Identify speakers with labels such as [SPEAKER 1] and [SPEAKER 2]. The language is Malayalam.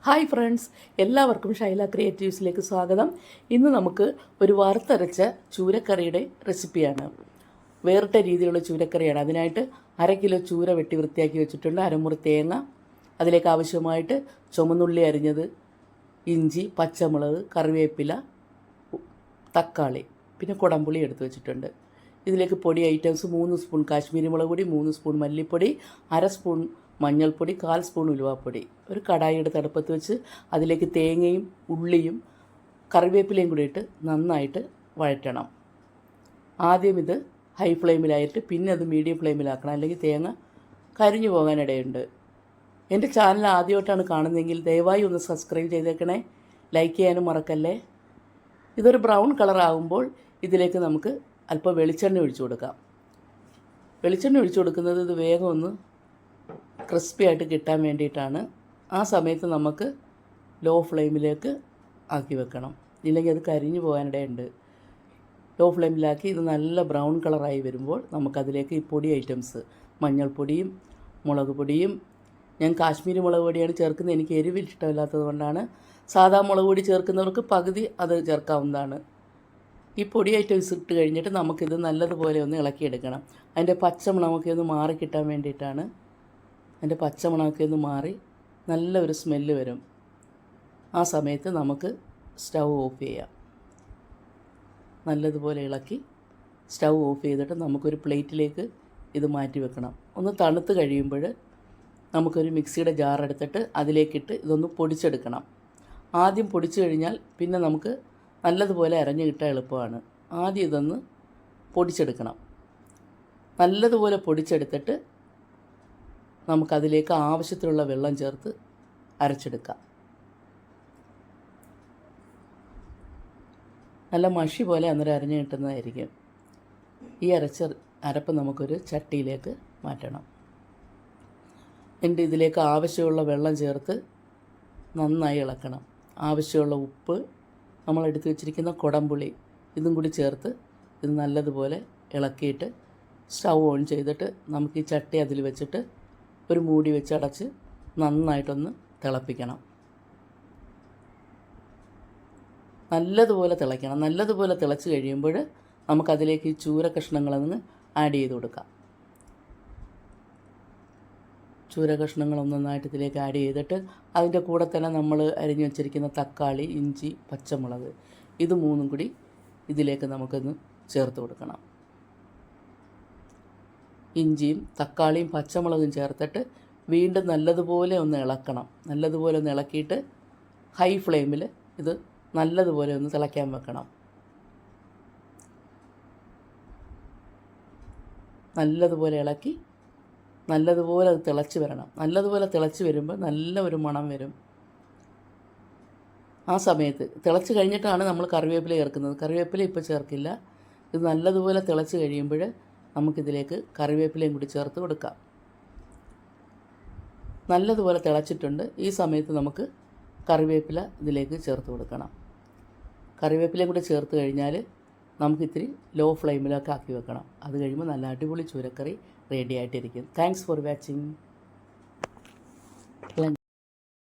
[SPEAKER 1] ഹായ് ഫ്രണ്ട്സ്, എല്ലാവർക്കും ഷൈല ക്രിയേറ്റീവ്സിലേക്ക് സ്വാഗതം. ഇന്ന് നമുക്ക് ഒരു വറുത്തരച്ച ചൂരക്കറിയുടെ റെസിപ്പിയാണ്. വേറിട്ട രീതിയിലുള്ള ചൂരക്കറിയാണ്. അതിനായിട്ട് 1/2 കിലോ ചൂര വെട്ടി വൃത്തിയാക്കി വെച്ചിട്ടുണ്ട്. അരമുറി തേങ്ങ, അതിലേക്ക് ആവശ്യമായിട്ട് ചുമന്നുള്ളി അരിഞ്ഞത്, ഇഞ്ചി, പച്ചമുളക്, കറിവേപ്പില, തക്കാളി, പിന്നെ കുടംപുളി എടുത്ത് വെച്ചിട്ടുണ്ട്. ഇതിലേക്ക് പൊടി ഐറ്റംസ് 3 സ്പൂൺ കാശ്മീരി മുളക് പൊടി, 3 സ്പൂൺ മല്ലിപ്പൊടി, 1/2 സ്പൂൺ മഞ്ഞൾപ്പൊടി, 1/4 സ്പൂൺ ഉലുവാപ്പൊടി. ഒരു കടായി എടുത്ത് അടുപ്പത്ത് വെച്ച് അതിലേക്ക് തേങ്ങയും ഉള്ളിയും കറിവേപ്പിലയും കൂടി ഇട്ട് നന്നായിട്ട് വഴറ്റണം. ആദ്യം ഇത് ഹൈ ഫ്ലെയിമിലായിട്ട് പിന്നെ അത് മീഡിയം ഫ്ലെയിമിലാക്കണം, അല്ലെങ്കിൽ തേങ്ങ കരിഞ്ഞു പോകാനിടയുണ്ട്. എൻ്റെ ചാനൽ ആദ്യമായിട്ടാണ് കാണുന്നതെങ്കിൽ ദയവായി ഒന്ന് സബ്സ്ക്രൈബ് ചെയ്തേക്കണേ, ലൈക്ക് ചെയ്യാനും മറക്കല്ലേ. ഇതൊരു ബ്രൗൺ കളറാകുമ്പോൾ ഇതിലേക്ക് നമുക്ക് അല്പം വെളിച്ചെണ്ണ ഒഴിച്ചു കൊടുക്കാം. വെളിച്ചെണ്ണ ഒഴിച്ചു കൊടുക്കുന്നത് ഇത് വേഗം ഒന്ന് ക്രിസ്പി ആയിട്ട് കിട്ടാൻ വേണ്ടിയിട്ടാണ്. ആ സമയത്ത് നമുക്ക് ലോ ഫ്ലെയിമിലേക്ക് ആക്കി വെക്കണം, ഇല്ലെങ്കിൽ അത് കരിഞ്ഞു പോകാനിടയുണ്ട്. ലോ ഫ്ലെയിമിലാക്കി ഇത് നല്ല ബ്രൗൺ കളറായി വരുമ്പോൾ നമുക്കതിലേക്ക് ഈ പൊടി ഐറ്റംസ്, മഞ്ഞൾപ്പൊടിയും മുളക് പൊടിയും, ഞാൻ കാശ്മീരി മുളക് പൊടിയാണ് ചേർക്കുന്നത്. എനിക്ക് എരിവിൽ ഇഷ്ടമില്ലാത്തത് കൊണ്ടാണ്. സാധാ മുളക് പൊടി ചേർക്കുന്നവർക്ക് പകുതി അത് ചേർക്കാവുന്നതാണ്. ഈ പൊടി ഐറ്റംസ് ഇട്ട് കഴിഞ്ഞിട്ട് നമുക്കിത് നല്ലതുപോലെ ഒന്ന് ഇളക്കിയെടുക്കണം. അതിൻ്റെ പച്ചമണമൊക്കെ ഒന്ന് മാറിക്കിട്ടാൻ വേണ്ടിയിട്ടാണ്. അതിൻ്റെ പച്ചമണമൊക്കെ ഒന്ന് മാറി നല്ലൊരു സ്മെല്ല് വരും. ആ സമയത്ത് നമുക്ക് സ്റ്റൗ ഓഫ് ചെയ്യാം. നല്ലതുപോലെ ഇളക്കി സ്റ്റൗ ഓഫ് ചെയ്തിട്ട് നമുക്കൊരു പ്ലേറ്റിലേക്ക് ഇത് മാറ്റി വെക്കണം. ഒന്ന് തണുത്ത് കഴിയുമ്പോൾ നമുക്കൊരു മിക്സിയുടെ ജാർ എടുത്തിട്ട് അതിലേക്കിട്ട് ഇതൊന്ന് പൊടിച്ചെടുക്കണം. ആദ്യം പൊടിച്ചു കഴിഞ്ഞാൽ പിന്നെ നമുക്ക് നല്ലതുപോലെ അരഞ്ഞു കിട്ടാൻ എളുപ്പമാണ്. ആദ്യം ഇതൊന്ന് പൊടിച്ചെടുക്കണം. നല്ലതുപോലെ പൊടിച്ചെടുത്തിട്ട് നമുക്കതിലേക്ക് ആവശ്യത്തിനുള്ള വെള്ളം ചേർത്ത് അരച്ചെടുക്കാം. നല്ല മഷി പോലെ അന്നേരം അരഞ്ഞു കിട്ടുന്നതായിരിക്കും. ഈ അരപ്പ് നമുക്കൊരു ചട്ടിയിലേക്ക് മാറ്റണം. എന്നിട്ട് ഇതിലേക്ക് ആവശ്യമുള്ള വെള്ളം ചേർത്ത് നന്നായി ഇളക്കണം. ആവശ്യമുള്ള ഉപ്പ്, നമ്മളെടുത്ത് വെച്ചിരിക്കുന്ന കുടംപുളി, ഇതും കൂടി ചേർത്ത് ഇത് നല്ലതുപോലെ ഇളക്കിയിട്ട് സ്റ്റൗ ഓൺ ചെയ്തിട്ട് നമുക്ക് ഈ ചട്ടി അതിൽ വെച്ചിട്ട് ഒരു മൂടി വെച്ച് അടച്ച് നന്നായിട്ടൊന്ന് തിളപ്പിക്കണം. നല്ലതുപോലെ തിളയ്ക്കണം. നല്ലതുപോലെ തിളച്ച് കഴിയുമ്പോൾ നമുക്കതിലേക്ക് ഈ ചൂര കഷ്ണങ്ങളൊന്ന് ആഡ് ചെയ്ത് കൊടുക്കാം. ചൂര കഷ്ണങ്ങളൊന്ന് നന്നായിട്ട് ഇതിലേക്ക് ആഡ് ചെയ്തിട്ട് അതിൻ്റെ കൂടെ തന്നെ നമ്മൾ അരിഞ്ഞു വെച്ചിരിക്കുന്ന തക്കാളി, ഇഞ്ചി, പച്ചമുളക്, ഇത് 3 കൂടി ഇതിലേക്ക് നമുക്കൊന്ന് ചേർത്ത് കൊടുക്കണം. ഇഞ്ചിയും തക്കാളിയും പച്ചമുളകും ചേർത്തിട്ട് വീണ്ടും നല്ലതുപോലെ ഒന്ന് ഇളക്കണം. നല്ലതുപോലെ ഒന്ന് ഇളക്കിയിട്ട് ഹൈ ഫ്ലെയിമിൽ ഇത് നല്ലതുപോലെ ഒന്ന് തിളയ്ക്കാൻ വെക്കണം. നല്ലതുപോലെ ഇളക്കി നല്ലതുപോലെ അത് തിളച്ച് വരണം. നല്ലതുപോലെ തിളച്ച് വരുമ്പോൾ നല്ല ഒരു മണം വരും. ആ സമയത്ത് തിളച്ച് കഴിഞ്ഞിട്ടാണ് നമ്മൾ കറിവേപ്പില ചേർക്കുന്നത്. കറിവേപ്പില ഇപ്പോൾ ചേർക്കില്ല. ഇത് നല്ലതുപോലെ തിളച്ച് കഴിയുമ്പോൾ നമുക്കിതിലേക്ക് കറിവേപ്പിലയും കൂടി ചേർത്ത് കൊടുക്കാം. നല്ലതുപോലെ തിളച്ചിട്ടുണ്ട്. ഈ സമയത്ത് നമുക്ക് കറിവേപ്പില ഇതിലേക്ക് ചേർത്ത് കൊടുക്കണം. കറിവേപ്പിലയും കൂടി ചേർത്ത് കഴിഞ്ഞാൽ നമുക്കിത്തിരി ലോ ഫ്ലെയിമിലൊക്കെ ആക്കി വെക്കണം. അത് കഴിയുമ്പോൾ നല്ല അടിപൊളി ചൂരക്കറി റെഡി ആയിട്ടിരിക്കും. Thanks for watching.